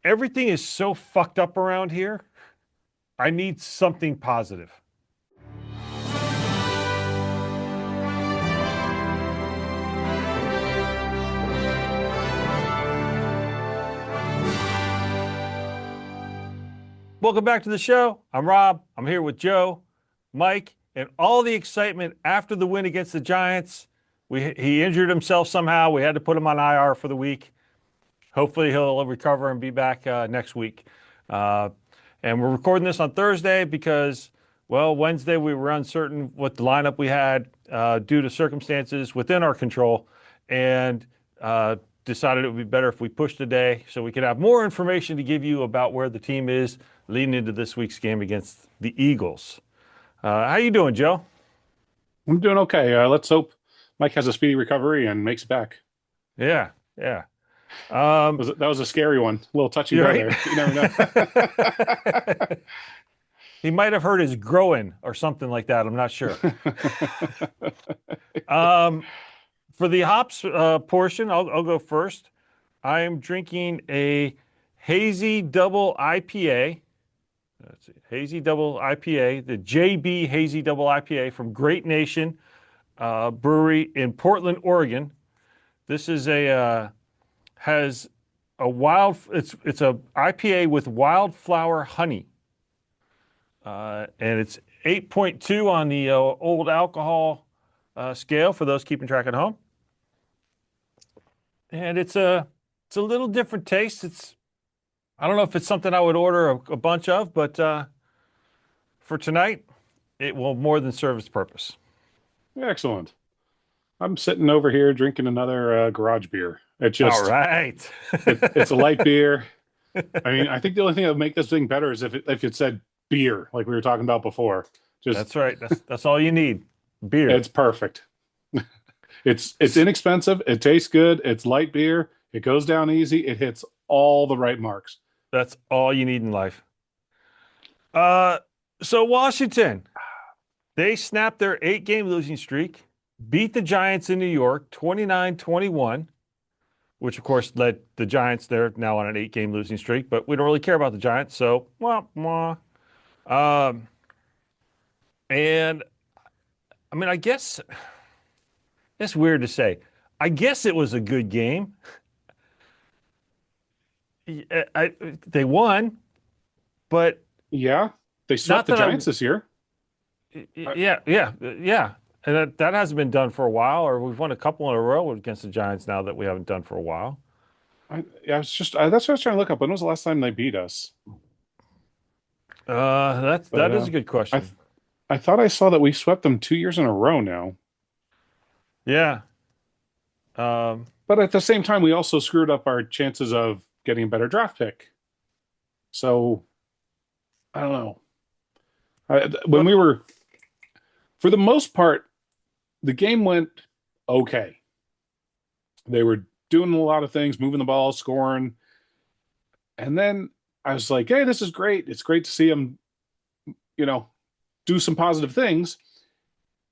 Everything is so fucked up around here. I need something positive. Welcome back to the show. I'm Rob. I'm here with Joe, Mike, and all the excitement after the win against the Giants. He injured himself somehow. We had to put him on IR for the week. Hopefully he'll recover and be back next week. Uh, and we're recording this on Thursday because, well, Wednesday we were uncertain what the lineup we had due to circumstances within our control, and decided it would be better if we pushed today so we could have more information to give you about where the team is leading into this week's game against the Eagles. How you doing, Joe? I'm doing okay. Let's hope Mike has a speedy recovery and makes it back. Yeah, yeah. Um, That was a scary one. A little touch and you're go right. there. You never know. He might have hurt his groin or something like that. I'm not sure. Um, for the hops portion, I'll go first. I am drinking a hazy double IPA. Let's see, hazy double IPA, the JB Hazy Double IPA from Great Nation Brewery in Portland, Oregon. This is a has a wild. It's a IPA with wildflower honey, and it's 8.2 on the old alcohol scale for those keeping track at home. And it's a little different taste. I don't know if it's something I would order a bunch of, but for tonight, it will more than serve its purpose. Excellent. I'm sitting over here drinking another garage beer. All right. It's a light beer. I mean, I think the only thing that would make this thing better is if it said beer, like we were talking about before. Just That's right. That's all you need. Beer. it's perfect. It's inexpensive. It tastes good. It's light beer. It goes down easy. It hits all the right marks. That's all you need in life. Uh, so Washington, they snapped their 8-game losing streak, beat the Giants in New York 29-21, which of course led the Giants. They're now on an 8-game losing streak, but we don't really care about the Giants. So, well, um, and I mean, I guess it's weird to say. I guess it was a good game. They won, but Yeah, they not swept the that Giants this year. I, yeah. And that hasn't been done for a while, or we've won a couple in a row against the Giants now that we haven't done for a while. that's what I was trying to look up. When was the last time they beat us? That But is a good I question. I thought I saw that we swept them 2 years in a row now. Yeah. Um, But at the same time, we also screwed up our chances of getting a better draft pick. So I don't know. When well, we were, for the most part, the game went okay. They were doing a lot of things, moving the ball, scoring, and then I was like, "Hey, this is great. It's great to see them, you know, do some positive things."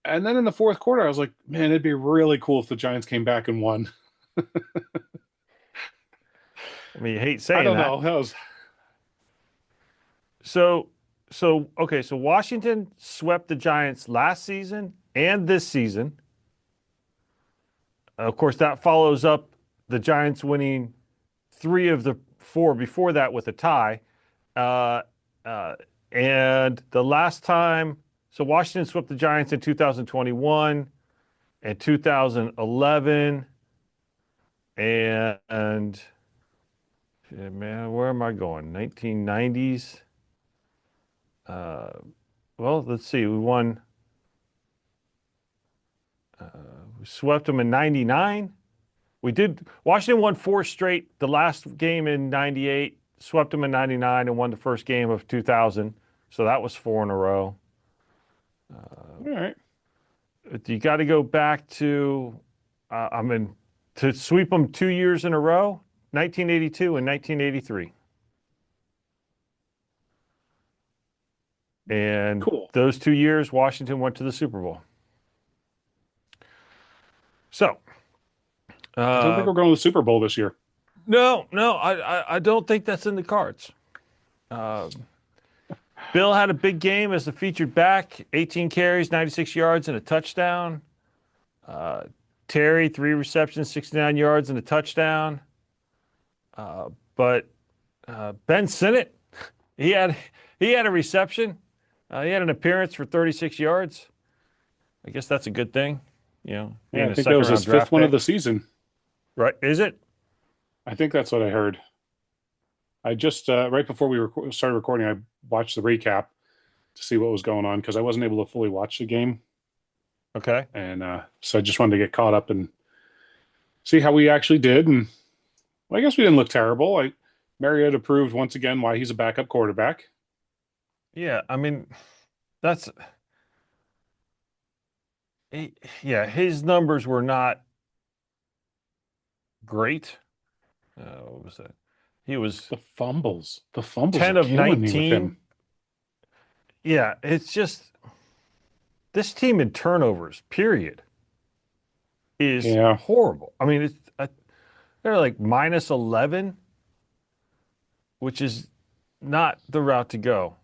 And then in the fourth quarter, I was like, "Man, it'd be really cool if the Giants came back and won." I mean, you hate I saying don't that. know. That was So, okay. So Washington swept the Giants last season and this season. Of course, that follows up the Giants winning 3 of the 4 before that with a tie. Uh, uh, and the last time, so Washington swept the Giants in 2021 and 2011. And yeah, man, where am I going? 1990s. Uh, well, let's see. Uh, we swept them in 99. Washington won 4 straight. The last game in 98, swept them in 99 and won the first game of 2000. So that was 4 in a row. all right. You got to go back to, I mean, to sweep them 2 years in a row, 1982 and 1983. And Cool. those 2 years, Washington went to the Super Bowl. So, I don't think uh, we're going to the Super Bowl this year. No, no, I don't think that's in the cards. Uh, Bill had a big game as the featured back, 18 carries, 96 yards, and a touchdown. Uh, Terry, 3 receptions, 69 yards, and a touchdown. But Ben Sinnott, he had he had a reception. He had an appearance for 36 yards. I guess that's a good thing, Yeah, being I a think that second was his round fifth draft one of pick. the season. Right? Is it? I think that's what I heard. I just right before we started recording, I watched the recap to see what was going on because I wasn't able to fully watch the game, Okay. and so I just wanted to get caught up and see how we actually did. And well, I guess we didn't look terrible. Mariota proved once again why he's a backup quarterback. Yeah, I mean, that's yeah, his numbers were not great. What was that? He was The fumbles 10 are of killing me with 19. him. Yeah, it's just this team in turnovers, period, is Yeah, horrible. I mean, they're like minus 11, which is not the route to go.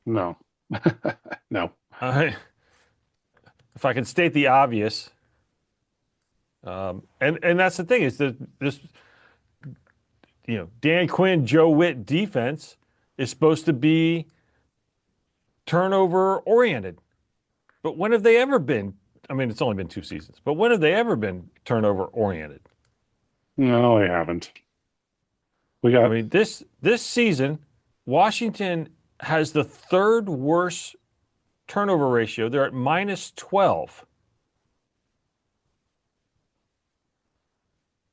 no, no. I, if I can state the obvious, and that's the thing is that this, Dan Quinn, Joe Witt defense is supposed to be turnover oriented. But when have they ever been? I mean, it's only been 2 seasons, but when have they ever been turnover oriented? No, they haven't. We I got mean, this season, Washington has the third worst turnover ratio. They're at minus 12.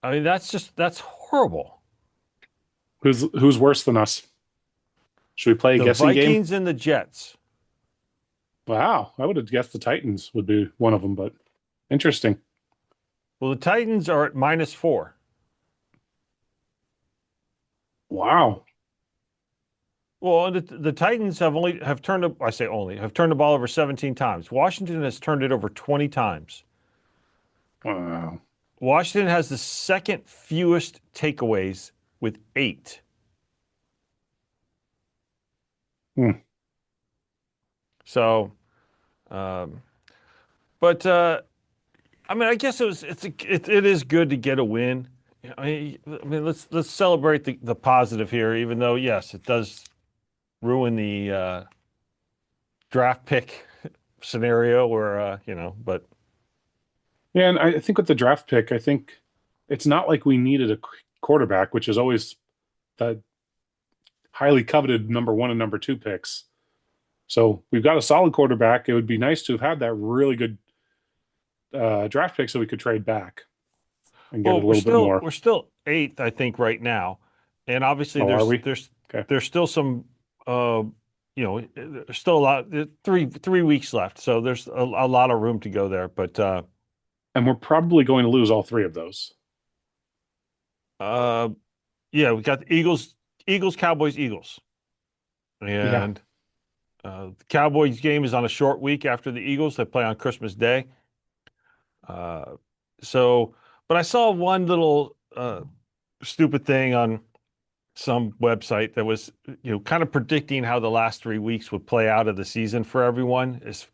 I mean, that's horrible. who's worse than us? Should we play a The guessing game? Vikings and the Jets. Wow, I would have guessed the Titans would be one of them, but interesting. Well, the Titans are at minus 4. Wow. Well, the Titans have turned I say only have turned the ball over 17 times. Washington has turned it over 20 times. Wow. Washington has the second fewest takeaways with 8. Hmm. So, um, but I mean, I guess it is good to get a win. I mean, let's celebrate the positive here, even though yes, it does ruin the draft pick scenario where but Yeah, and I think with the draft pick, I think it's not like we needed a quarterback, which is always the highly coveted number one and number two picks. So we've got a solid quarterback. It would be nice to have had that really good draft pick so we could trade back and get well, a little bit more. we're still eighth, I think, right now, and obviously Oh, are there's we? there's Okay. there's still some there's still a lot three weeks left, so there's a lot of room to go there, but And we're probably going to lose all three of those. uh yeah, we got the Eagles, Cowboys, Eagles, Yeah. and the Cowboys game is on a short week after the Eagles. They play on Christmas Day. Uh, so, but I saw one little stupid thing on some website that was, kind of predicting how the last 3 weeks would play out of the season for everyone. Is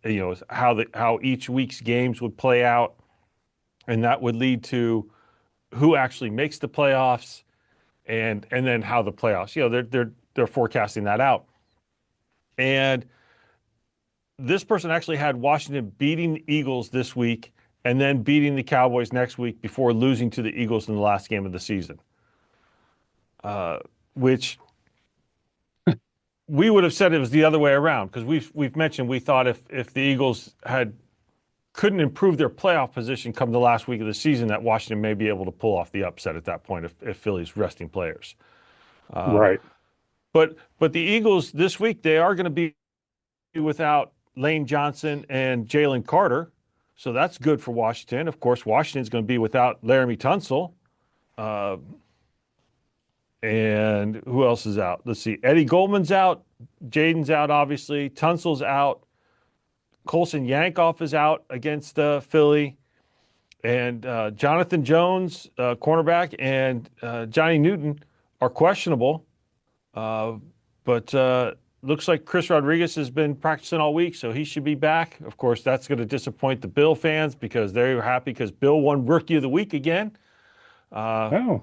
how each week's games would play out, and that would lead to who actually makes the playoffs, and then how the playoffs. They're forecasting that out, and this person actually had Washington beating the Eagles this week and then beating the Cowboys next week before losing to the Eagles in the last game of the season. Which we would have said it was the other way around because we've mentioned we thought if the Eagles couldn't improve their playoff position come the last week of the season, that Washington may be able to pull off the upset at that point if Philly's resting players. Right. But the Eagles this week, they are going to be without Lane Johnson and Jalen Carter. So that's good for Washington. Of course, Washington's going to be without Laramie Tunsil. And who else is out? Let's see. Eddie Goldman's out. Jaden's out, obviously. Tunsil's out. Colson Yankoff is out against Philly. And Jonathan Jones, cornerback, and Johnny Newton are questionable. Uh, but looks like Chris Rodriguez has been practicing all week, so he should be back. Of course, that's going to disappoint the Bill fans because they're happy because Bill won Rookie of the Week again. Uh,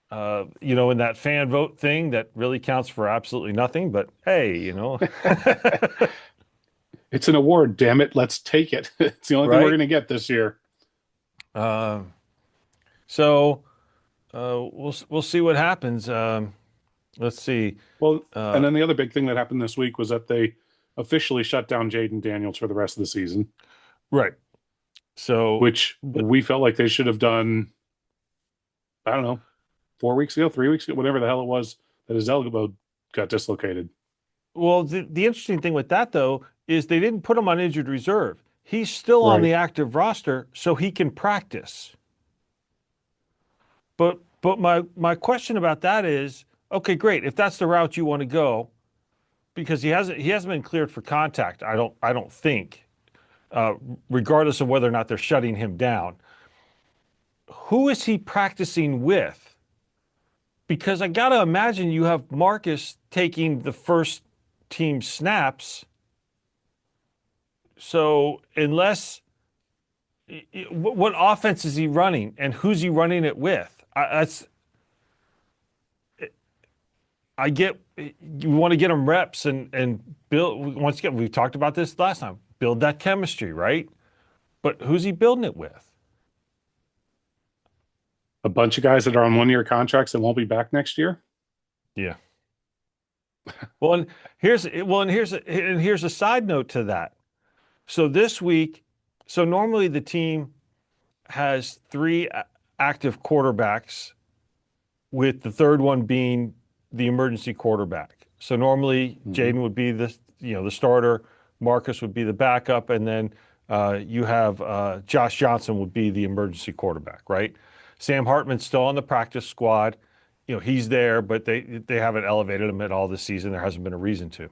Oh, in that fan vote thing that really counts for absolutely nothing. But hey, it's an award, damn it. Let's take it. It's the only thing we're right? going to get this year. Uh, so we'll see what happens. Let's see. Well, Uh, and then the other big thing that happened this week was that they officially shut down Jaden Daniels for the rest of the season, right. So, which but we felt like they should have done, I don't know, 4 weeks ago, 3 weeks ago, whatever the hell it was that his elbow got dislocated. well, the interesting thing with that though is they didn't put him on injured reserve. He's still on Right. the active roster, so he can practice. But my question about that is, okay, great. If that's the route you want to go, because he hasn't been cleared for contact. I don't think, uh, regardless of whether or not they're shutting him down. Who is he practicing with? Because I got to imagine you have Marcus taking the first team snaps. So unless what offense is he running and who's he running it with? I get you want to get him reps and build. Once again, we've talked about this last time. Build that chemistry, right? But who's he building it with? A bunch of guys that are on 1 year contracts that won't be back next year. Yeah. Well, and here's a side note to that. So this week, so normally the team has three active quarterbacks, with the third one being the emergency quarterback. So normally Mm-hmm. Jaden would be the starter, Marcus would be the backup, and then you have Josh Johnson would be the emergency quarterback, right? Sam Hartman's still on the practice squad. He's there, but they haven't elevated him at all this season. There hasn't been a reason to.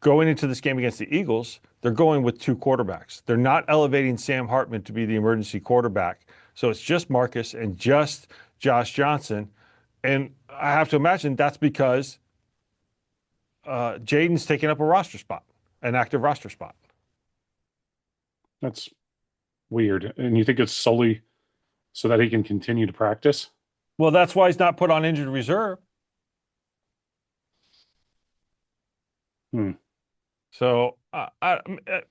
Going into this game against the Eagles, they're going with two quarterbacks. They're not elevating Sam Hartman to be the emergency quarterback. So it's just Marcus and just Josh Johnson. And I have to imagine that's because Jaden's taking up a roster spot, an active roster spot. That's weird. And you think it's solely so that he can continue to practice? Well, that's why he's not put on injured reserve. Hmm. So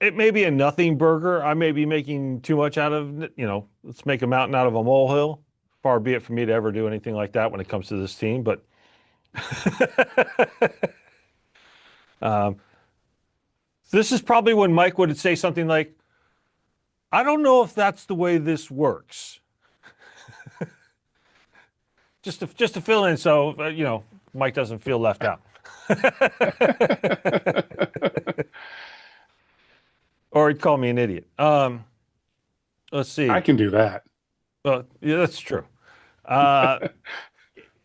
it may be a nothing burger. I may be making too much out of it. Let's make a mountain out of a molehill. Far be it for me to ever do anything like that when it comes to this team. But um, this is probably when Mike would say something like, I don't know if that's the way this works. just to fill in so, Mike doesn't feel left out. Or he'd call me an idiot. Let's I see. can do that. Well, yeah, that's true. Uh,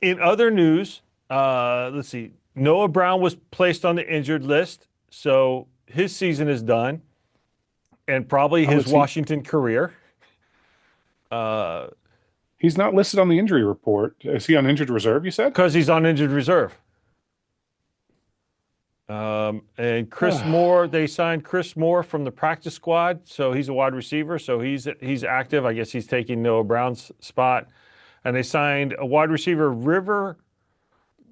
in other news, let's see. Noah Brown was placed on the injured list, so his season is done, and probably Oh, his it's he. Washington career. Uh, He's not listed on the injury report. Is he on injured reserve, you said? because he's on injured reserve. And Chris Moore, they signed Chris Moore from the practice squad, so he's a wide receiver, so he's active. I guess he's taking Noah Brown's spot. And they signed a wide receiver, River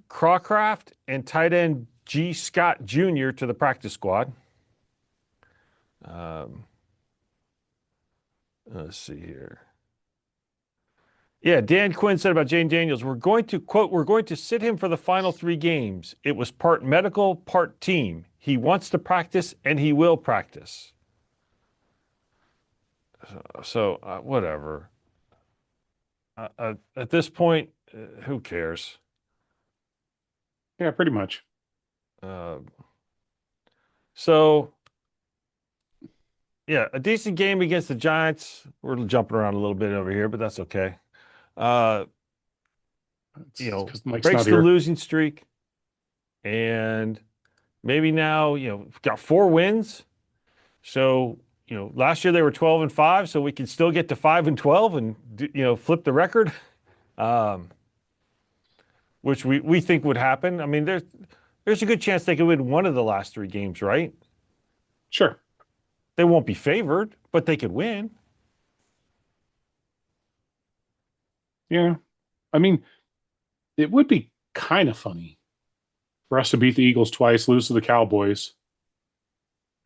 Crawcraft, and tight end G. Scott Jr. to the practice squad. Um, let's see here. Yeah, Dan Quinn said about Jane Daniels, we're going to, quote, we're going to sit him for the final 3 games. It was part medical, part team. He wants to practice, and he will practice. So whatever. At this point, who cares? Yeah, pretty much. Uh, so, yeah, a decent game against the Giants. We're jumping around a little bit over here, but that's okay. Uh, It's because Mike's breaks not the here. losing streak, and maybe now, we've got 4 wins. So, last year they were 12-5, so we could still get to 5-12 and flip the record, um, which we think would happen. I mean, there's a good chance they could win one of the last three games, right? Sure. They won't be favored, but they could win. Yeah. I mean, it would be kind of funny for us to beat the Eagles twice, lose to the Cowboys,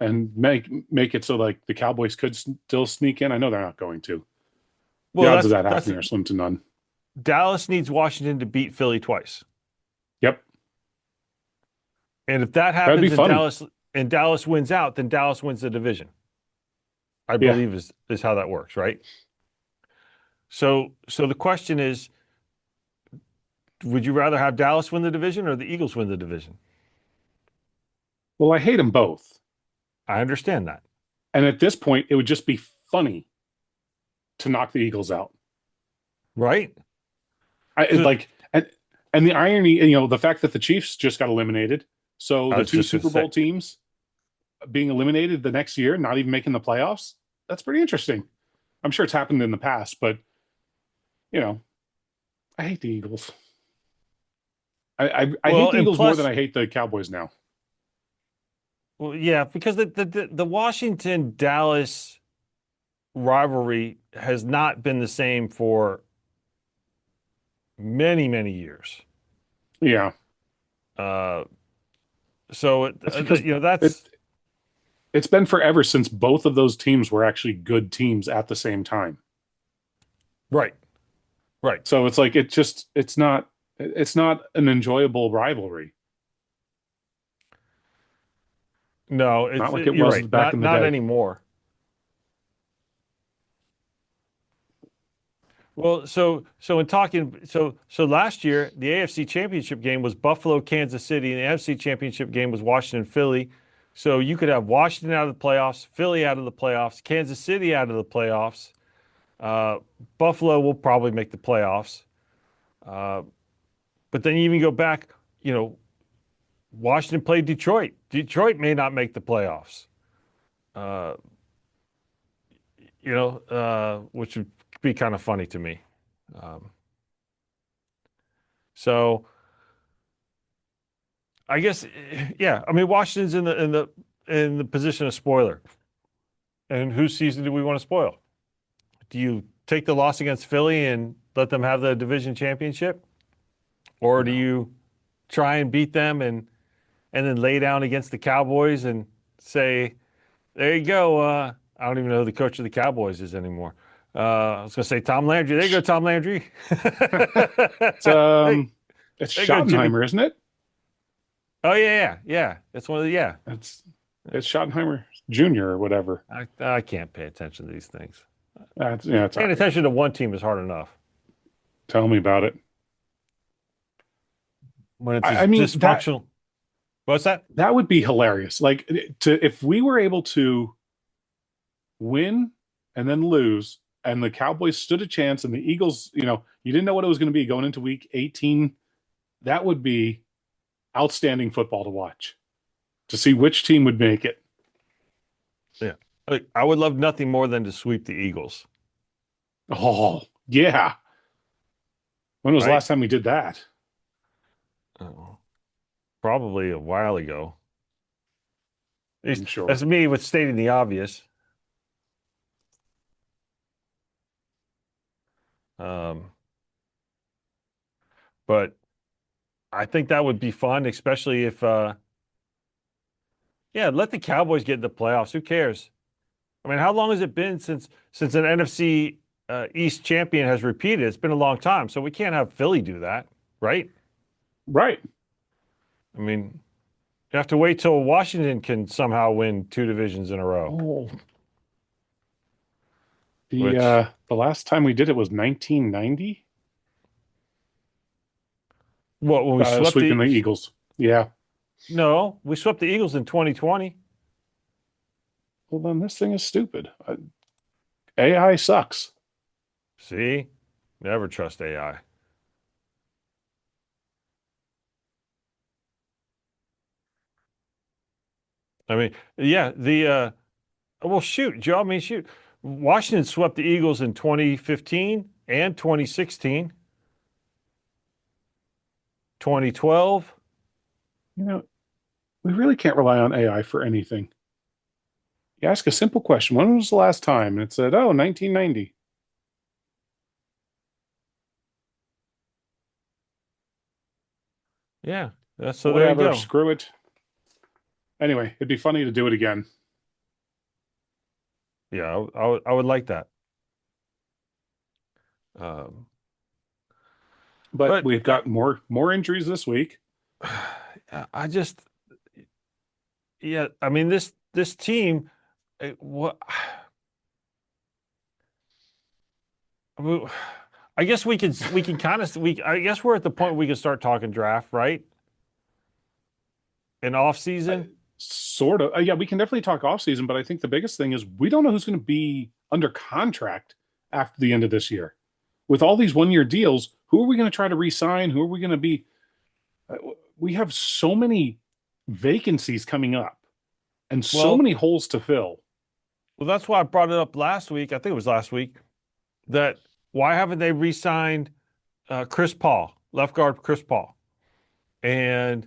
and make it so like the Cowboys could still sneak in. I know they're not going to. The Well, odds of that's that that's happening are slim to none. Dallas needs Washington to beat Philly twice. Yep. And if that That'd be happens funny. and Dallas wins out, then Dallas wins the division. I Yeah. believe is how that works, right? So the question is, would you rather have Dallas win the division or the Eagles win the division? Well, I hate them both. I understand that. And at this point, it would just be funny to knock the Eagles out. Right? I So like and the irony, the fact that the Chiefs just got eliminated. So I the was two just going to Super say, Bowl teams being eliminated the next year, not even making the playoffs, that's pretty interesting. I'm sure it's happened in the past, but you know, I hate the Eagles. I hate well, the and Eagles more than plus, I hate the Cowboys now. well, yeah, because the Washington Dallas rivalry has not been the same for many, many years. Yeah, Uh, so that's because it that's it's been forever since both of those teams were actually good teams at the same time. right, right. So it's like it's not an enjoyable rivalry. No, Not like it you're was right. back in the Not day. anymore. Well, so in talking, so last year the AFC Championship game was Buffalo, Kansas City, and the NFC Championship game was Washington, Philly. So you could have Washington out of the playoffs, Philly out of the playoffs, Kansas City out of the playoffs. Uh, Buffalo will probably make the playoffs. Uh, but then you even go back, you know, Washington played Detroit. Detroit may not make the playoffs. Uh, which would be kind of funny to me. Um, so I guess, yeah. I mean, Washington's in the position of spoiler. And whose season do we want to spoil? Do you take the loss against Philly and let them have the division championship, or do No. you try and beat them and then lay down against the Cowboys and say, "There you go." I don't even know who the coach of the Cowboys is anymore. I was going to say Tom Landry. There you go, Tom Landry. It's Hey, it's there you go, Jimmy. Schottenheimer, isn't it? Oh yeah. That's one of the yeah. It's Schottenheimer Jr. or whatever. I can't pay attention to these things. It's all Paying right. attention to one team is hard enough. Tell me about it. When it's I as mean dysfunctional. What's that? that would be hilarious. Like to if we were able to win and then lose, and the Cowboys stood a chance, and the Eagles, you didn't know what it was going to be going into week 18. That would be outstanding football to watch to see which team would make it. Yeah. Like, I would love nothing more than to sweep the Eagles, Oh, yeah. When was the right? last time we did that? Oh, probably a while ago. At I'm least that's sure. me with stating the obvious. Um, but I think that would be fun, especially if, yeah, let the Cowboys get in the playoffs. Who cares? I mean, how long has it been since an NFC East champion has repeated? It's been a long time, so we can't have Philly do that, right? Right. I mean, you have to wait till Washington can somehow win two divisions in a row, Oh, the which, the last time we did it was 1990, what, when we swept sweeping the, the Eagles. Yeah. no, we swept the Eagles in 2020. Well, then this thing is stupid. AI sucks. See, never trust AI. I mean, yeah, Well, shoot, Joe. I mean, shoot. Washington swept the Eagles in 2015 and 2016, 2012. You know, we really can't rely on AI for anything. You ask a simple question, when was the last time? And it said, oh, 1990. Yeah. So there you Whatever, go. screw it. Anyway, it'd be funny to do it again. Yeah, I would like that. Um, But but we've got more injuries this week. I just, yeah, I mean this team, what I guess we can kind of I guess we're at the point we can start talking draft, right? In off Uh, season. Sort of. Yeah, we can definitely talk off season, but I think the biggest thing is we don't know who's going to be under contract after the end of this year. With all these 1 year deals, who are we going to try to re-sign? Who are we going to be? Uh, we have so many vacancies coming up and so Well, many holes to fill. well, that's why I brought it up last week. I think it was last week that why haven't they re-signed Chris Paul, left guard Chris Paul, and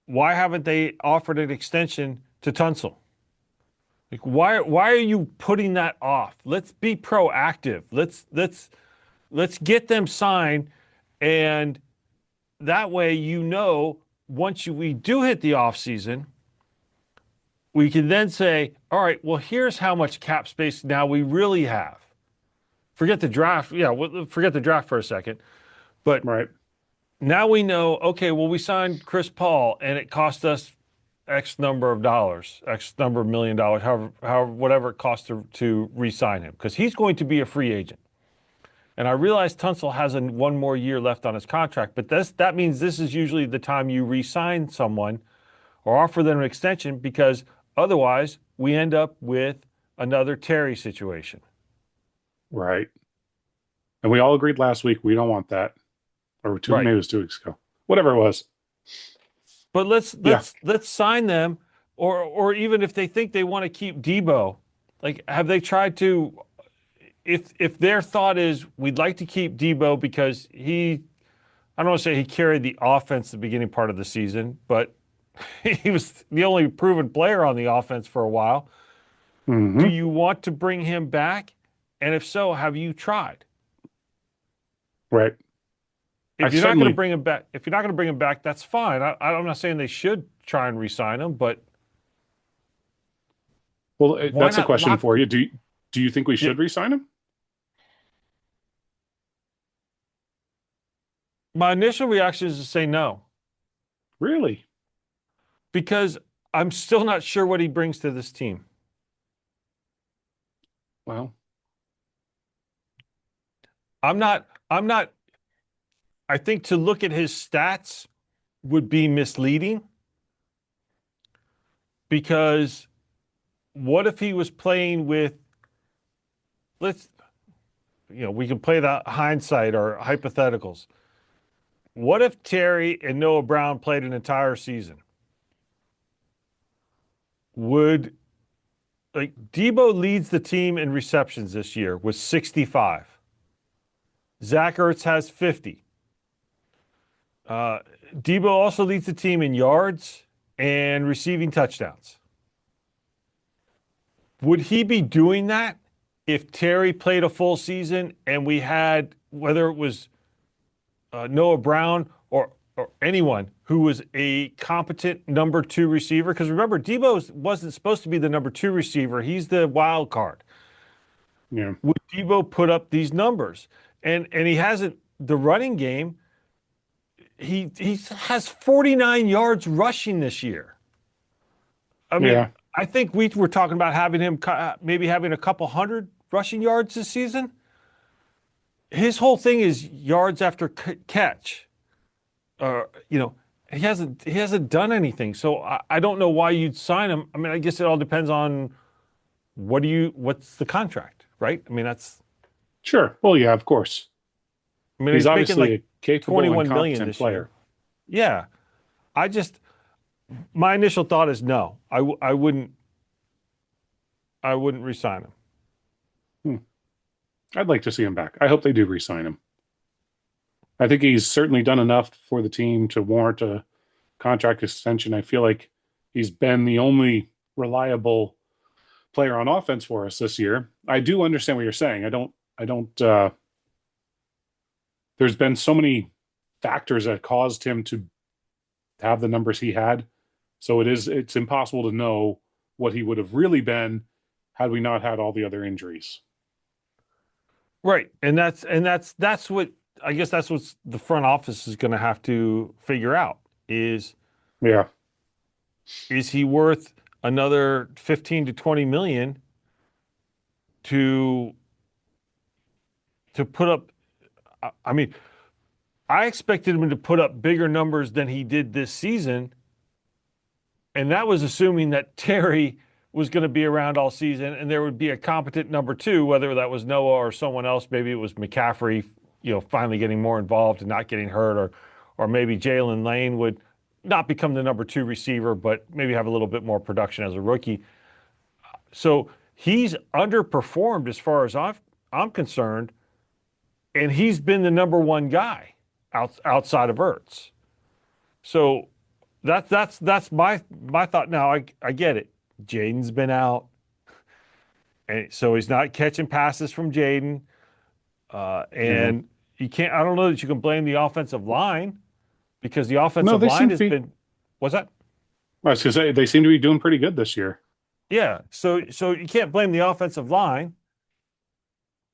why haven't they offered an extension to Tunsil? Like why are you putting that off? Let's be proactive. Let's get them signed, and that way we do hit the off season, we can then say, all right, well here's how much cap space now we really have. Forget the draft. Yeah, forget the draft for a second. But Right. now we know, okay, well, we signed Chris Paul and it cost us X number of dollars, X number of $1 million, however whatever it costs to re-sign him, because he's going to be a free agent. And I realize Tunsil has one more year left on his contract, but that means this is usually the time you re-sign someone or offer them an extension, because otherwise we end up with another Terry situation. Right. And we all agreed last week we don't want that. Or Right. maybe it was 2 weeks ago. Whatever it was. But let's Yeah. let's let's sign them, or even if they think they want to keep Debo, like have they tried to? If their thought is we'd like to keep Debo because I don't want to say he carried the offense the beginning part of the season, but he was the only proven player on the offense for a while. Do Hmm. you want to bring him back? And if so, have you tried? Right. I If you're not going to certainly, bring him back, that's fine. I'm not saying they should try and re-sign him, but well, why that's a not question lock? for you. Do you think we Yeah, should re-sign him? my initial reaction is to say no, Really? because I'm still not sure what he brings to this team. Well, I'm not, I think to look at his stats would be misleading, because what if he was playing with, let's, we can play the hindsight or hypotheticals. What if Terry and Noah Brown played an entire season? Would, like, Debo leads the team in receptions this year with 65. Zach Ertz has 50. Uh, Debo also leads the team in yards and receiving touchdowns. Would he be doing that if Terry played a full season and we had, whether it was Noah Brown or anyone who was a competent number two receiver? Because remember, Debo wasn't supposed to be the number two receiver. He's the wild card. yeah. Would Debo put up these numbers? And he hasn't, the running game, he has 49 yards rushing this year. I mean, Yeah. I think we were talking about having him maybe having a couple hundred rushing yards this season. His whole thing is yards after catch. You know, he hasn't done anything. So I don't know why you'd sign him. I mean, I guess it all depends on what's the contract, right? I mean, Sure. Well, yeah, of course. He's he's making obviously like a capable and 21 million competent this year. player. Yeah. I just my initial thought is no. I wouldn't I wouldn't resign him. Hmm. I'd like to see him back. I hope they do re-sign him. I think he's certainly done enough for the team to warrant a contract extension. I feel like he's been the only reliable player on offense for us this year. I do understand what you're saying. I don't there's been so many factors that caused him to have the numbers he had. So it's impossible to know what he would have really been had we not had all the other injuries. Right. And that's what I guess that's what the front office is going to have to figure out is Yeah. is he worth another 15 to 20 million to put up I mean, I expected him to put up bigger numbers than he did this season, and that was assuming that Terry was going to be around all season and there would be a competent number two, whether that was Noah or someone else. Maybe it was McCaffrey, finally getting more involved and not getting hurt, or maybe Jalen Lane would not become the number two receiver, but maybe have a little bit more production as a rookie. So he's underperformed as far as I'm concerned, and he's been the number one guy outside of Ertz. So that's my thought. Now I get it. Jaden's been out, and so he's not catching passes from Jaden. Yeah. And you can't. I don't know that you can blame the offensive line because the No, offensive they line seem to has be. been. What's that? I was going to say they seem to be doing pretty good this year. Yeah. So you can't blame the offensive line.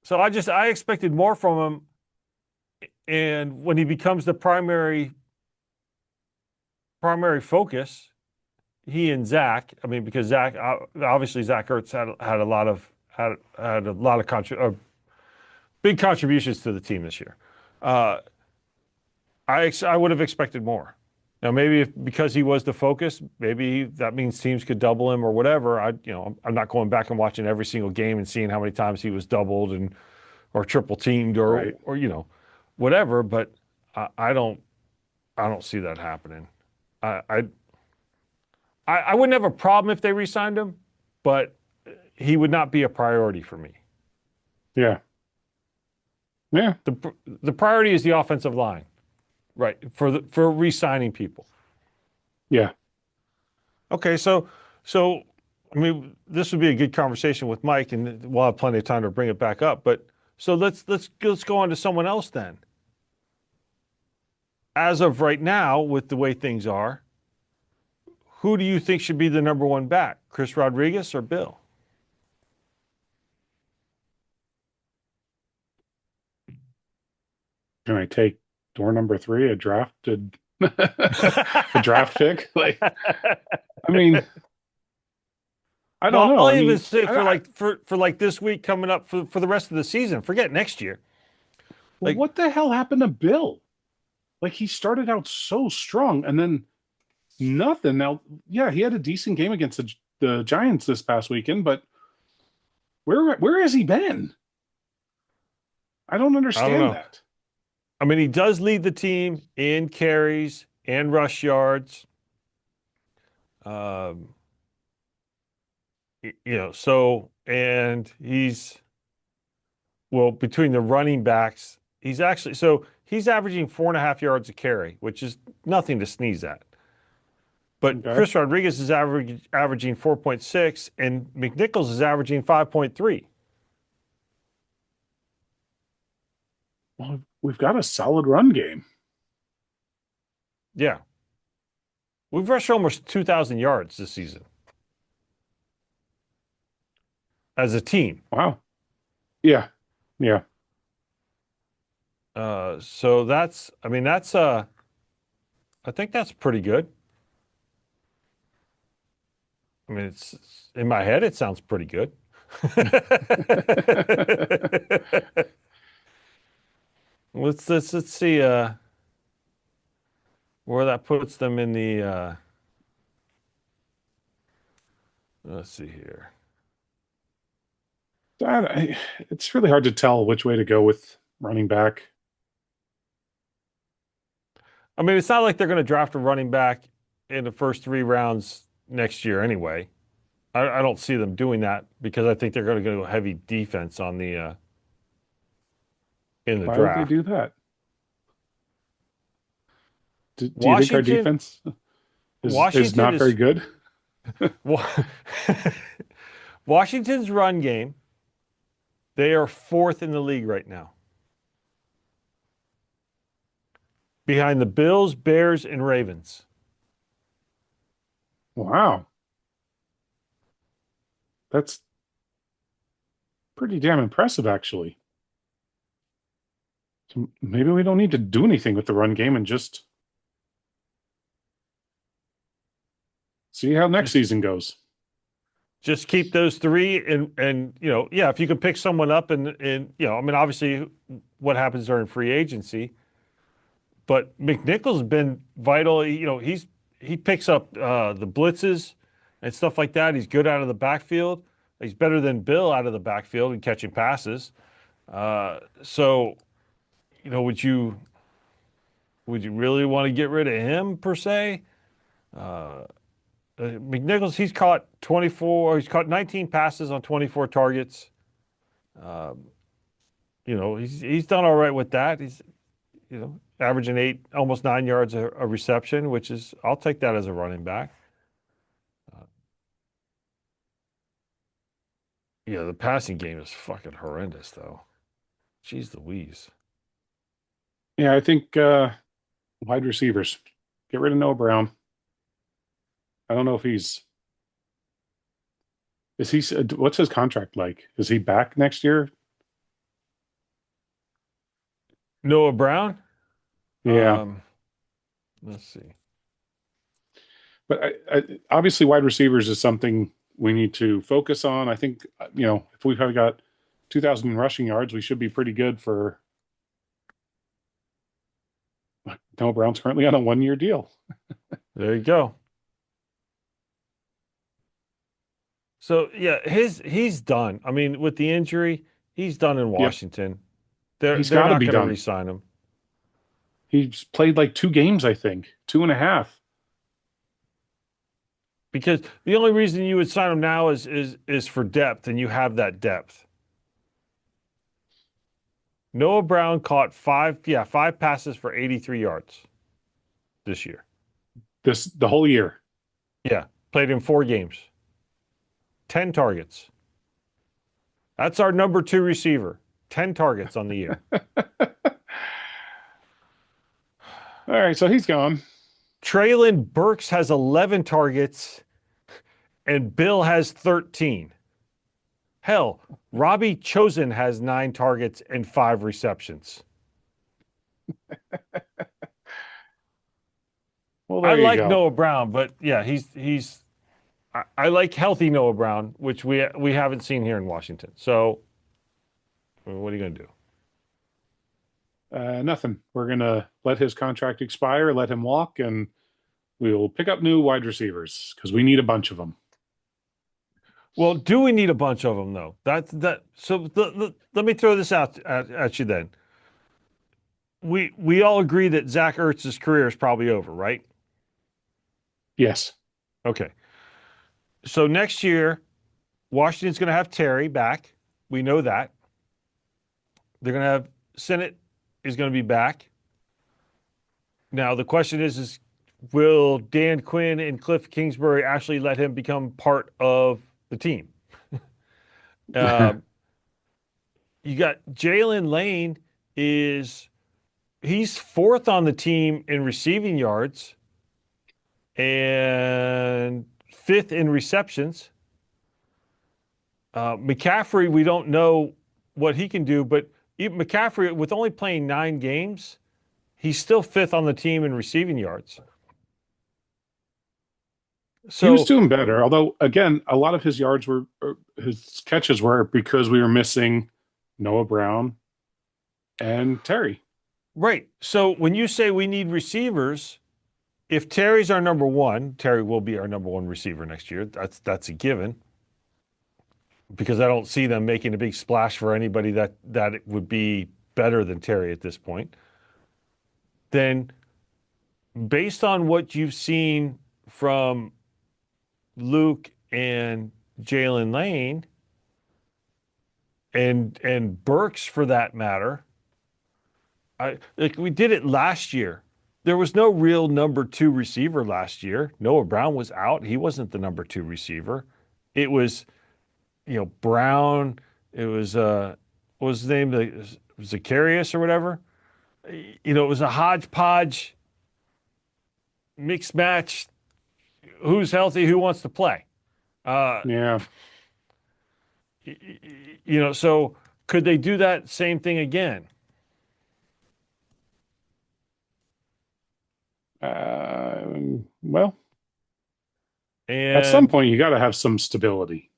So I expected more from him, and when he becomes the primary focus, he and Zach. I mean, because Zach obviously Zach Ertz had a lot of had a lot of big contributions to the team this year. Uh, I would have expected more. Now maybe because he was the focus, maybe that means teams could double him or whatever. I'm not going back and watching every single game and seeing how many times he was doubled and or triple teamed Right. or whatever. But I don't see that happening. I I, I wouldn't have a problem if they re-signed him, but he would not be a priority for me. Yeah. Yeah. The priority is the offensive line, right? For re-signing people. Yeah. Okay, so I mean, this would be a good conversation with Mike, and we'll have plenty of time to bring it back up. But so let's go on to someone else then. As of right now, with the way things are, who do you think should be the number one back? Chris Rodriguez or Bill? Can I take door number three, a drafted a draft pick? Like, I mean, I don't Well, know. I'll I even mean, say for like this week coming up for the rest of the season. Forget next year. well, Like what the hell happened to Bill? Like he started out so strong and then nothing. Now, yeah, he had a decent game against the Giants this past weekend, but where has he been? I don't I don't understand know. that. I mean, he does lead the team in carries and rush yards. Um, so and he's well between the running backs, he's averaging 4.5 yards a carry, which is nothing to sneeze at. But Okay. Chris Rodriguez is averaging 4.6, and McNichols is averaging 5.3. Well, we've got a solid run game. Yeah, we've rushed almost 2,000 yards this season as a team. Wow. Yeah. Yeah. So I mean, I think that's pretty good. I mean, it's in my head, it sounds pretty good. Let's see where that puts them in the let's see here. It's really hard to tell which way to go with running back. I mean, it's not like they're going to draft a running back in the first 3 rounds next year anyway. I don't see them doing that because I think they're going to go heavy defense on the in the Why would they draft. do that? Do you think our Washington, defense is Washington not very is good? Wa- Washington's run game. They are fourth in the league right now, behind the Bills, Bears, and Ravens. Wow, that's pretty damn impressive, actually. So maybe we don't need to do anything with the run game and just see how next Just season goes. just keep those three and yeah, if you could pick someone up and I mean obviously what happens during free agency, but McNichols has been vital. He picks up the blitzes and stuff like that. He's good out of the backfield. He's better than Bill out of the backfield and catching passes. So, would you really want to get rid of him per se? McNichols, he's caught 24, he's caught 19 passes on 24 targets. He's done all right with that. He's averaging 8, almost 9 yards a reception, which is I'll take that as a running back. Yeah, the passing game is fucking horrendous though. Jeez Louise. Yeah, I think wide receivers. Get rid of Noah Brown. I don't know if is he what's his contract like? Is he back next year? Noah Brown. Yeah, Um, let's see. but obviously wide receivers is something we need to focus on. I think if we've got 2,000 rushing yards, we should be pretty good for. Noah Brown's currently on a 1 year deal. There you go. So yeah, he's done. I mean, with the injury, he's done in Yep, Washington. They're he's they're got to not be going to done. re-sign him He's played like 2 games, I think, two and a half. because the only reason you would sign him now is for depth, and you have that depth. Noah Brown caught five passes for 83 yards this year. This the whole year. Yeah, played in 4 games, 10 targets. That's our number two receiver. 10 targets on the year. All right, so he's gone. Traylon Burks has 11 targets and Bill has 13. Hell, Robbie Chosen has 9 targets and 5 receptions. Well, I there you like go. Noah Brown, but yeah, I like healthy Noah Brown, which we haven't seen here in Washington. So, what are you going to do? Nothing. We're gonna let his contract expire, let him walk, and we'll pick up new wide receivers because we need a bunch of them. Well, do we need a bunch of them though? So let me throw this out at you then. We all agree that Zach Ertz's career is probably over, right? Yes. Okay. So next year, Washington's going to have Terry back. We know that. They're going to have Senate is going to be back. Now the question is will Dan Quinn and Cliff Kingsbury actually let him become part of the team? Um, you got Jalen Lane he's fourth on the team in receiving yards and fifth in receptions. McCaffrey, we don't know what he can do, but even McCaffrey, with only playing 9 games, he's still fifth on the team in receiving yards. He was So, doing better, although again, a lot of his yards were his catches were because we were missing Noah Brown and Terry. right. So when you say we need receivers, if Terry's our number one, Terry will be our number one receiver next year. That's a given because I don't see them making a big splash for anybody that it would be better than Terry at this point. Then, based on what you've seen from Luke and Jalen Lane and Burks for that matter. Like we did it last year. There was no real number two receiver last year. Noah Brown was out. He wasn't the number two receiver. It was, Brown. It was what was his name? Zacharias or whatever. It was a hodgepodge mixed match. Who's healthy? Who wants to play? Uh, Yeah. so could they do that same thing again? Well, at some And point, you got to have some stability.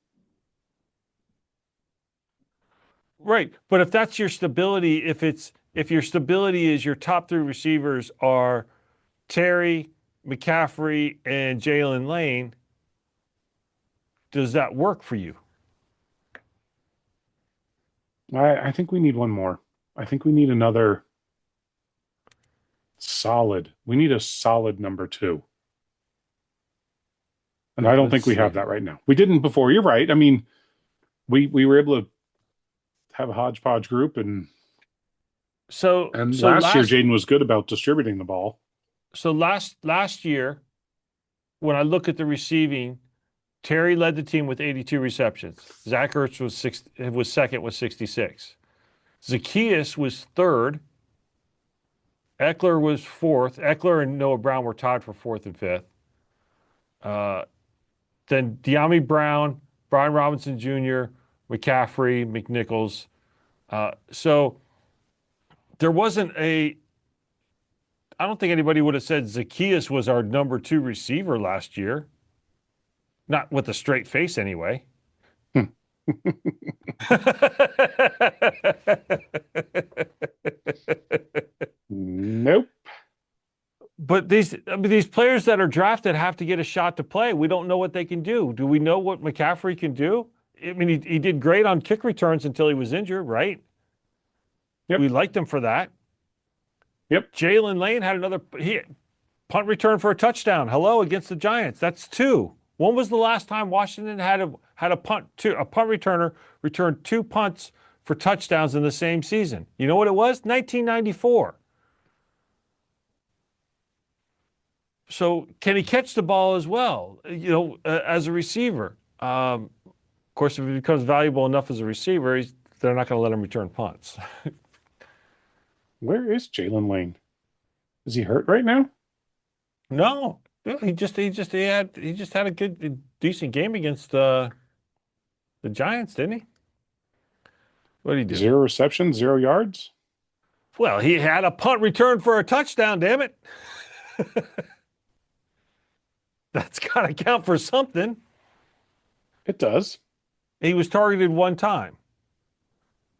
right, but if that's your stability, if your stability is your top three receivers are Terry, McCaffrey, and Jalen Lane, does that work for you? I think we need one more. I think we need another solid. We need a solid number two. And I don't Let's think we see. have that right now. We didn't before. You're right. I mean, we were able to have a hodgepodge group, and So and so last year last Jaden was good about distributing the ball. so last year, when I look at the receiving, Terry led the team with 82 receptions. Zach Ertz was second with 66. Zacchaeus was third. Eckler was fourth. Eckler and Noah Brown were tied for fourth and fifth. Uh, then De'Ami Brown, Brian Robinson Jr., McCaffrey, McNichols. So there wasn't I don't think anybody would have said Zacchaeus was our number two receiver last year. Not with a straight face, anyway. Nope. But these players that are drafted have to get a shot to play. We don't know what they can do. Do we know what McCaffrey can do? I mean, he did great on kick returns until he was injured, right? Yep. We liked him for that. Yep. Jalen Lane had another punt return for a touchdown. Hello, against the Giants. That's two. When was the last time Washington had a punt returner return two punts for touchdowns in the same season? You know what it was? 1994. So can he catch the ball as well? As a receiver. Of course, if he becomes valuable enough as a receiver, they're not going to let him return punts. Where is Jalen Lane? Is he hurt right now? No, he just had a good, decent game against the Giants, didn't he? What did he do? 0 receptions, 0 yards. Well, he had a punt return for a touchdown. Damn it! That's got to count for something. It does. He was targeted one time.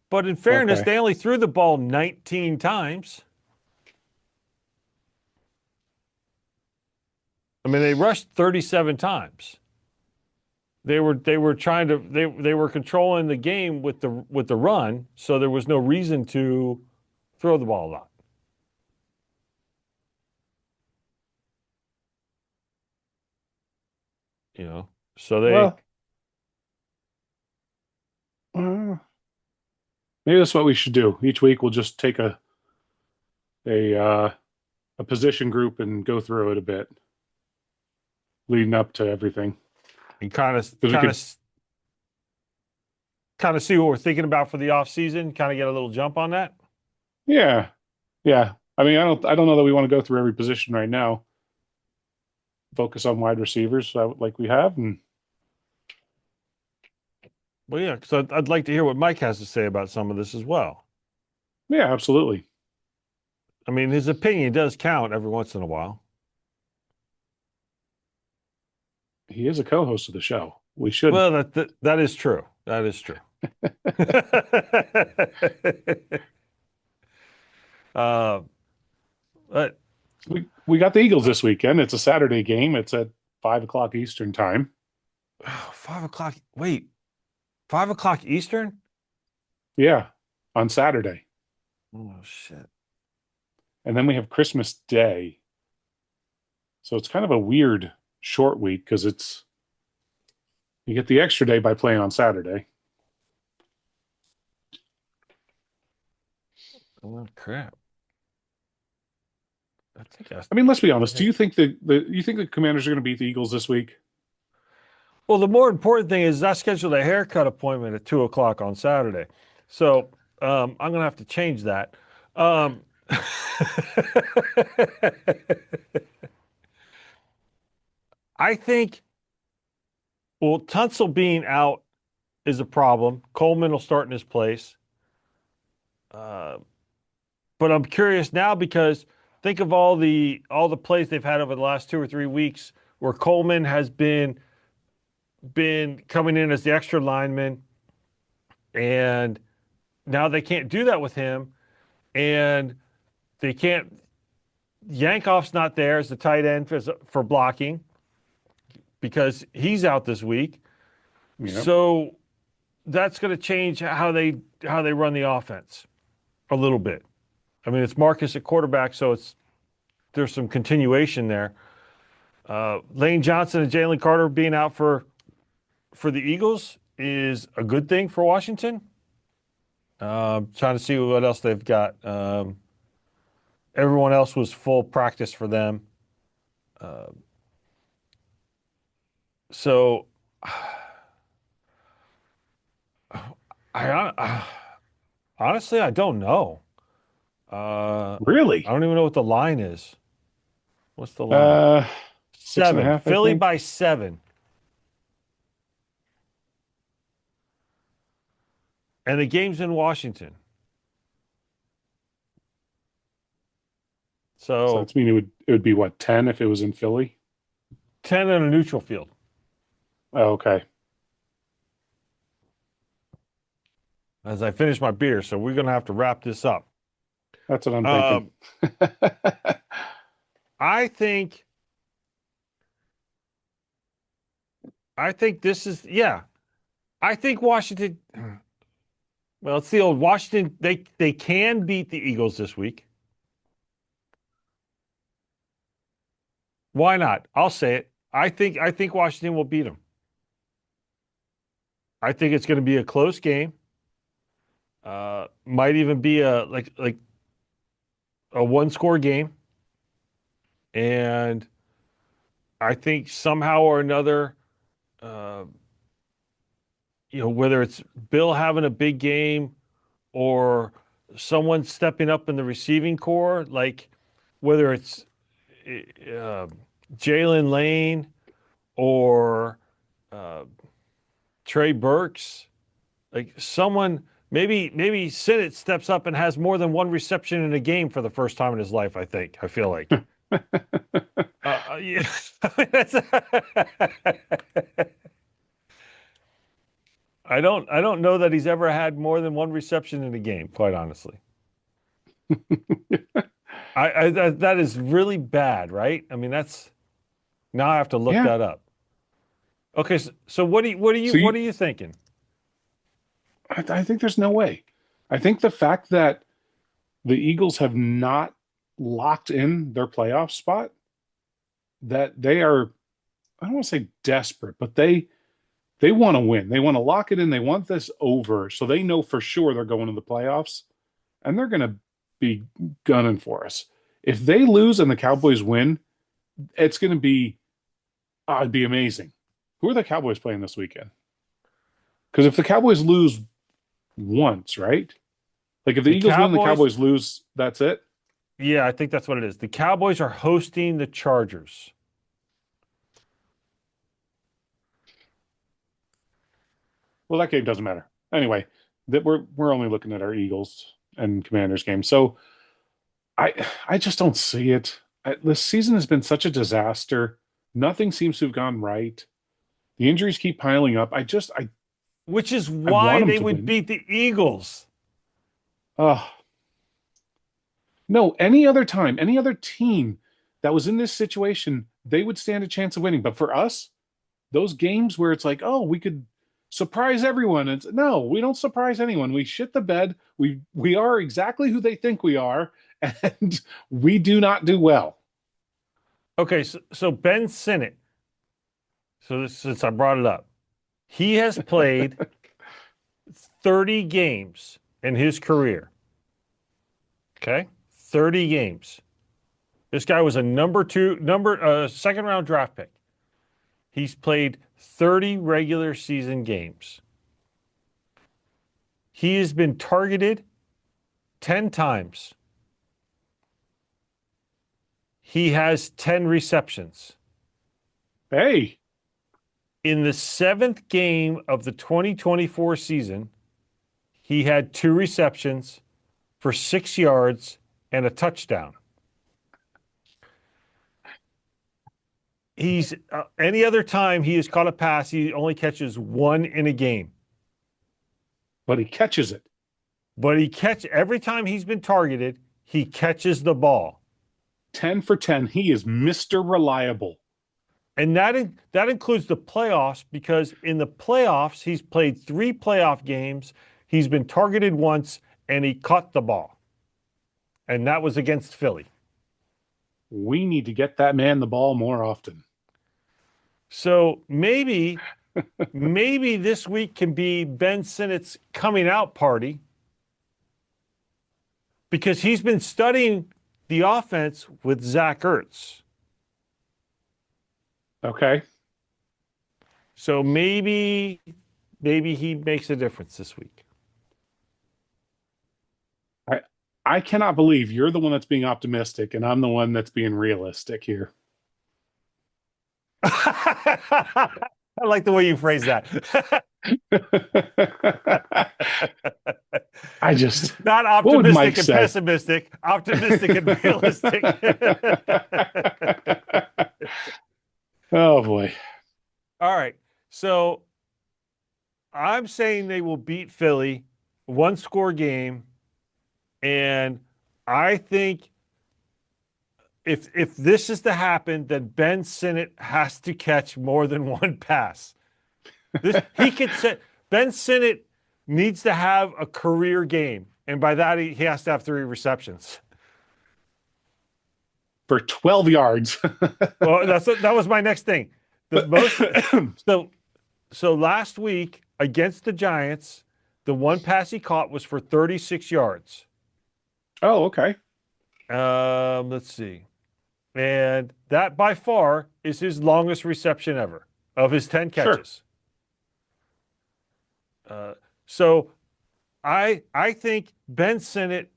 But in fairness, Okay. they only threw the ball 19 times. I mean, they rushed 37 times. They were trying to they were controlling the game with the run, so there was no reason to throw the ball a lot. So they Well, maybe that's what we should do. Each week we'll just take a a position group and go through it a bit, leading up to everything. and kind of Because we kind could, of kind of see what we're thinking about for the off season, kind of get a little jump on that. yeah, yeah. I mean, I don't know that we want to go through every position right now. Focus on wide receivers like we have, and Well, yeah, because I'd like to hear what Mike has to say about some of this as well. yeah, absolutely. I mean, his opinion does count every once in a while. He is a co-host of the show. We should. Well, that is true. That is true. uh, but We got the Eagles this weekend. It's a Saturday game. It's at 5 o'clock Eastern time. 5 o'clock. Wait, 5 o'clock Eastern? Yeah, on Saturday. Oh shit! And then we have Christmas Day. So it's kind of a weird short week because You get the extra day by playing on Saturday. Oh crap! I think I. I mean, let's be honest. Do you think the Commanders are going to beat the Eagles this week? Well, the more important thing is I scheduled a haircut appointment at 2 o'clock on Saturday, so I'm gonna have to change that. Um, I think. Well, Tunsil being out is a problem. Coleman will start in his place. Uh, but I'm curious now because think of all the plays they've had over the last 2 or 3 weeks where Coleman has been coming in as the extra lineman, and now they can't do that with him, and they can't. Yankoff's not there as the tight end for blocking because he's out this week. Yeah. So that's going to change how they run the offense a little bit. I mean, it's Marcus at quarterback, so there's some continuation there. Lane Johnson and Jalen Carter being out for the Eagles is a good thing for Washington. Trying to see what else they've got. Everyone else was full practice for them. Uh, so I honestly I don't know. I Really? don't even know what the line is. What's the line? Uh, six and a 7. half, I Philly think. by 7. And the game's in Washington. So So that's mean it would be what, 10 if it was in Philly? 10 in a neutral field Oh, okay. as I finish my beer. So we're going to have to wrap this up. That's what I'm thinking. Um, I think, I think this is, yeah, I think Washington, well, it's the old Washington. They can beat the Eagles this week. Why not? I'll say it. I think Washington will beat them. I think it's going to be a close game. Might even be like a one score game. And I think somehow or another, uh, whether it's Bill having a big game or someone stepping up in the receiving core, like whether it's uh, Jalen Lane or uh, Trey Burks, like someone maybe Sinnott steps up and has more than one reception in a game for the first time in his life. I feel like. Yeah. I don't know that he's ever had more than one reception in a game, quite honestly. That is really bad, right? I mean, that's now I have to look Yeah. that up. Okay, so what do you what are you So what are you thinking? I think there's no way. I think the fact that the Eagles have not locked in their playoff spot, that they are, I don't want to say desperate, but they want to win. They want to lock it in. They want this over. So they know for sure they're going to the playoffs and they're going to be gunning for us. If they lose and the Cowboys win, it's going to be, it'd be amazing. Who are the Cowboys playing this weekend? Because if the Cowboys lose once, right? Like if the The Eagles win, the Cowboys, Cowboys lose, that's it. yeah, I think that's what it is. The Cowboys are hosting the Chargers. Well, that game doesn't matter. Anyway, that we're only looking at our Eagles and Commanders game. So I just don't see it. This season has been such a disaster. Nothing seems to have gone right. The injuries keep piling up. Which is I want why them they to would win. beat the Eagles. Uh no, any other time, any other team that was in this situation, they would stand a chance of winning. But for us, those games where it's like, oh, we could surprise everyone. It's no, we don't surprise anyone. We shit the bed. We are exactly who they think we are, and we do not do well. Okay, so Ben Sinnott. So since I brought it up, He has played 30 games in his career. Okay? 30 games. This guy was a second round draft pick. He's played 30 regular season games. He has been targeted 10 times. He has 10 receptions. Hey, In the seventh game of the 2024 season, he had 2 receptions for 6 yards and a touchdown. He's any other time he has caught a pass, he only catches one in a game. but he catches it. But every time he's been targeted, he catches the ball. 10 for 10. He is Mr. Reliable. And that includes the playoffs, because in the playoffs, he's played 3 playoff games. He's been targeted once, and he caught the ball. And that was against Philly. We need to get that man the ball more often. So maybe this week can be Ben Sinnott's coming out party, because he's been studying the offense with Zach Ertz. Okay. So maybe he makes a difference this week. I cannot believe you're the one that's being optimistic and I'm the one that's being realistic here. I like the way you phrase that. I just Not what would Mike optimistic and say? pessimistic, optimistic and realistic. Oh boy. All right. So I'm saying they will beat Philly, 1-score game. And I think if this is to happen, then Ben Sinnott has to catch more than one pass. Ben Sinnott needs to have a career game, and by that he has to have 3 receptions. For 12 yards. Well, that was my next thing. So last week against the Giants, the one pass he caught was for 36 yards. Oh, okay. Let's see. And that by far is his longest reception ever of his 10 catches. Sure. So I think Ben Sinnott,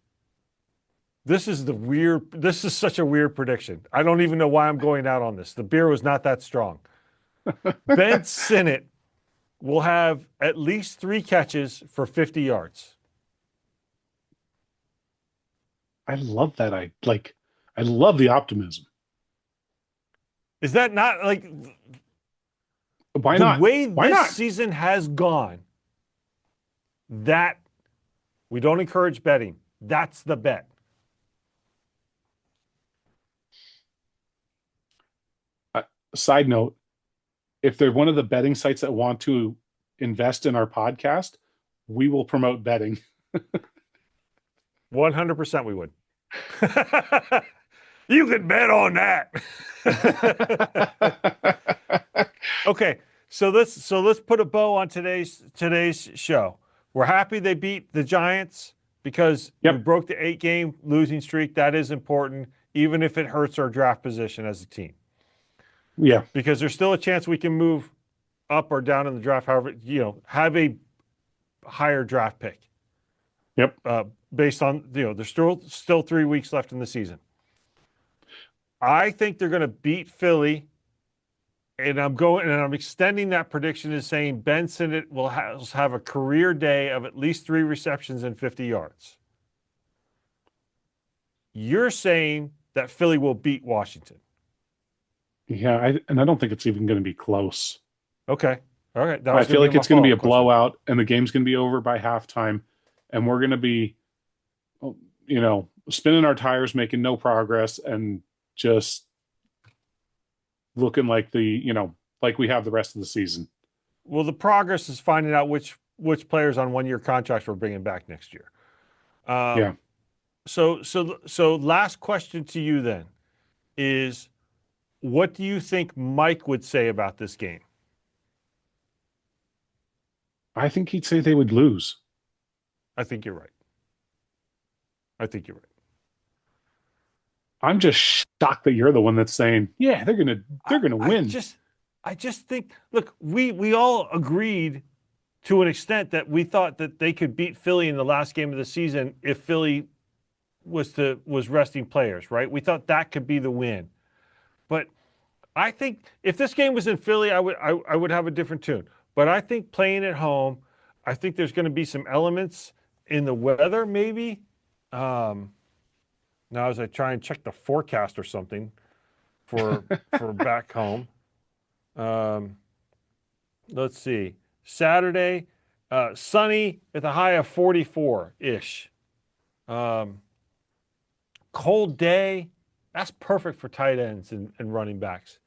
this is such a weird prediction. I don't even know why I'm going out on this. The beer was not that strong. Ben Sinnott will have at least 3 catches for 50 yards. I love that. I love the optimism. Is that not like Why not? The way Why this not? season has gone, that we don't encourage betting. That's the bet. Side note, if they're one of the betting sites that want to invest in our podcast, we will promote betting. 100% we would. You can bet on that. Okay, so let's put a bow on today's show. We're happy they beat the Giants because we broke the 8-game losing streak. That is important, even if it hurts our draft position as a team. Yeah, because there's still a chance we can move up or down in the draft. However, have a higher draft pick. Yep. Based on there's still 3 weeks left in the season. I think they're going to beat Philly, and I'm extending that prediction to saying Ben Sinnott will have a career day of at least 3 receptions and 50 yards. You're saying that Philly will beat Washington. Yeah, I don't think it's even going to be close. Okay. All right. I feel like it's going to be a blowout, and the game's going to be over by halftime, and we're going to be, spinning our tires, making no progress, and just looking like like we have the rest of the season. Well, the progress is finding out which players on 1-year contracts we're bringing back next year. Yeah. So last question to you then is, what do you think Mike would say about this game? I think he'd say they would lose. I think you're right. I think you're right. I'm just shocked that you're the one that's saying, yeah, they're gonna I win. just I just think, look, we all agreed to an extent that we thought that they could beat Philly in the last game of the season if Philly was resting players, right? We thought that could be the win. But I think if this game was in Philly, I would have a different tune. But I think playing at home, I think there's going to be some elements in the weather, maybe. Now, as I try and check the forecast or something for back home, um, let's see. Saturday, sunny with a high of 44 ish. Um, cold day. That's perfect for tight ends and running backs.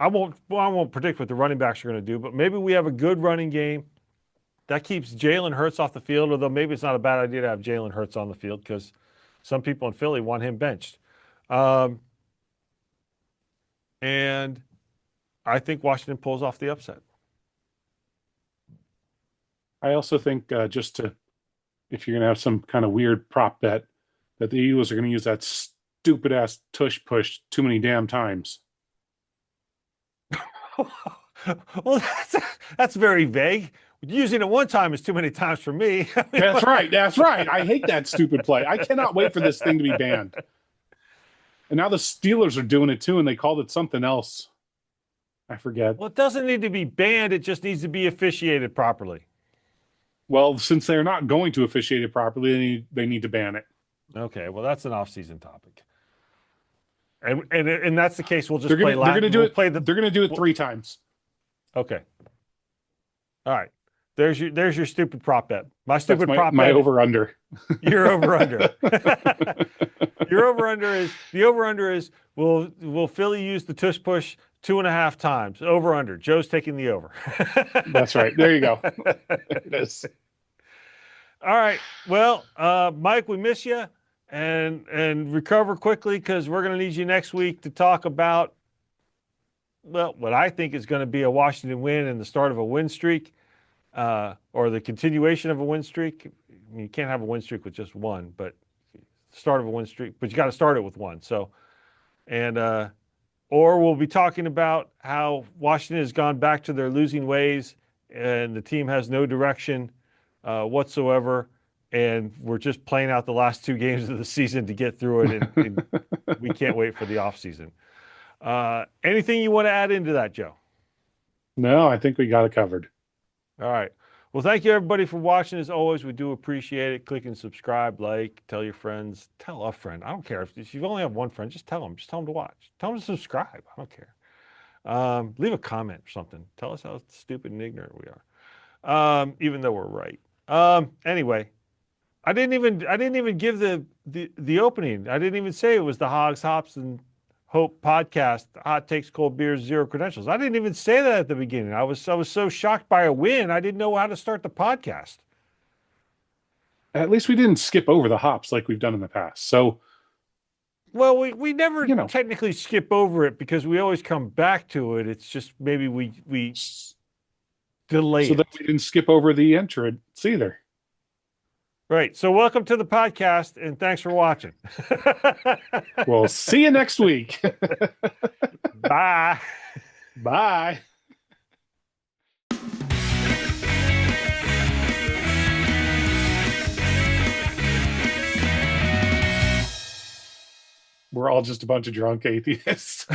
I won't predict what the running backs are going to do, but maybe we have a good running game that keeps Jalen Hurts off the field. Although maybe it's not a bad idea to have Jalen Hurts on the field because some people in Philly want him benched. And I think Washington pulls off the upset. I also think if you're gonna have some kind of weird prop bet, that the Eagles are gonna use that stupid ass tush push too many damn times. Well, that's very vague. Using it one time is too many times for me. I mean, That's right. That's right. I hate that stupid play. I cannot wait for this thing to be banned. And now the Steelers are doing it too, and they called it something else. I forget. well, it doesn't need to be banned. It just needs to be officiated properly. Well, since they're not going to officiate it properly, they need to ban it. Okay, well, that's an off-season topic. And that's the case. We'll just They're play. gonna, they're gonna do we'll it. play the. They're gonna do it 3 times. Okay. All right. There's your stupid prop bet. My stupid That's prop my bet. over under. Your over under. Your over under is will Philly use the tush push 2.5 times? Over under. Joe's taking the over. That's right. There you go. It is. All right. Well, Mike, we miss you, and recover quickly because we're going to need you next week to talk about, well, what I think is going to be a Washington win and the start of a win streak, or the continuation of a win streak. I mean, you can't have a win streak with just one, but start of a win streak. But you got to start it with one. So, and or we'll be talking about how Washington has gone back to their losing ways, and the team has no direction whatsoever, and we're just playing out the last 2 games of the season to get through it, and we can't wait for the offseason. Anything you want to add into that, Joe? No, I think we got it covered. All right. Well, thank you, everybody, for watching. As always, we do appreciate it. Click and subscribe, like, tell your friends, tell a friend. I don't care. If you only have one friend, just tell them. Just tell them to watch. Tell them to subscribe. I don't care. Leave a comment or something. Tell us how stupid and ignorant we are, even though we're right. Anyway, I didn't even give the opening. I didn't even say it was the Hogs, Hops, and Hope podcast, hot takes, cold beers, zero credentials. I didn't even say that at the beginning. I was so shocked by a win, I didn't know how to start the podcast. At least we didn't skip over the hops like we've done in the past. So, well, we never technically skip over it because we always come back to it. It's just maybe we delay so it. that we didn't skip over the entrance either. Right. So welcome to the podcast, and thanks for watching. We'll see you next week. Bye. Bye. We're all just a bunch of drunk atheists.